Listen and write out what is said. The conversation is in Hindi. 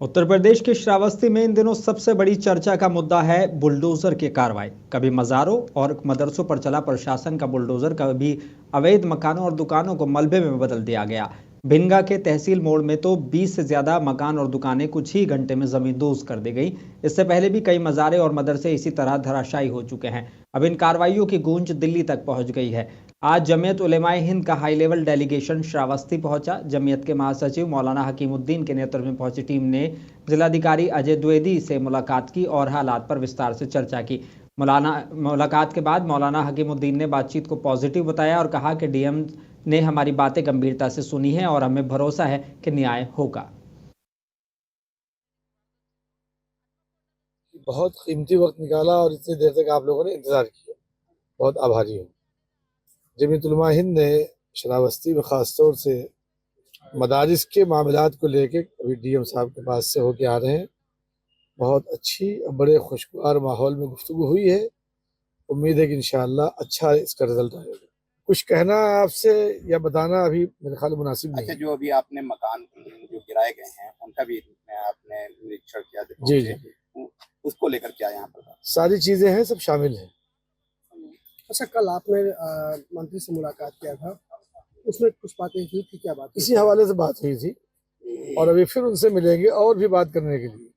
उत्तर प्रदेश के श्रावस्ती में इन दिनों सबसे बड़ी चर्चा का मुद्दा है बुलडोजर की कार्रवाई। कभी मज़ारों और मदरसों पर चला प्रशासन का बुलडोजर, कभी अवैध मकानों और दुकानों को मलबे में बदल दिया गया। भिंगा के तहसील मोड़ में तो 20 से ज्यादा मकान और दुकानें कुछ ही घंटे में जमींदोज कर दी गई। इससे पहले भी कई मज़ारे और मदरसे इसी तरह धराशायी हो चुके हैं। अब इन कार्रवाइयों की गूंज दिल्ली तक पहुंच गई है। आज जमीयत उलेमाए हिंद का हाई लेवल डेलीगेशन श्रावस्ती पहुंचा। जमीयत के महासचिव मौलाना हकीमुद्दीन के नेतृत्व में पहुंची टीम ने जिलाधिकारी अजय द्विवेदी से मुलाकात की और हालात पर विस्तार से चर्चा की। मुलाकात के बाद मौलाना हकीमुद्दीन ने बातचीत को पॉजिटिव बताया और कहा कि डीएम ने हमारी बातें गंभीरता से सुनी है और हमें भरोसा है कि न्याय होगा। बहुत कीमती वक्त निकाला और इतनी देर तक आप लोगों ने इंतजार किया, बहुत आभारी हूँ। जमीयत उलमा हिंद ने श्रावस्ती में ख़ासतौर से मदारिस के मामलात को लेके अभी डीएम साहब के पास से होके आ रहे हैं। बहुत अच्छी और बड़े खुशगवार माहौल में गुफ्तगू हुई है। उम्मीद है कि इंशाअल्लाह अच्छा इसका रिजल्ट आएगा। कुछ कहना आपसे या बताना अभी मेरे ख्याल मुनासिब नहीं। अच्छा, जो अभी आपने मकान जो गिराए गए हैं उनका भी आपने निरीक्षण किया? जी जी, उसको लेकर क्या यहाँ पर सारी चीज़ें हैं, सब शामिल हैं। अच्छा, कल आपने मंत्री से मुलाकात किया था, उसमें कुछ बातें हुई थी, क्या बात? इसी हवाले से बात हुई थी और अभी फिर उनसे मिलेंगे और भी बात करने के लिए।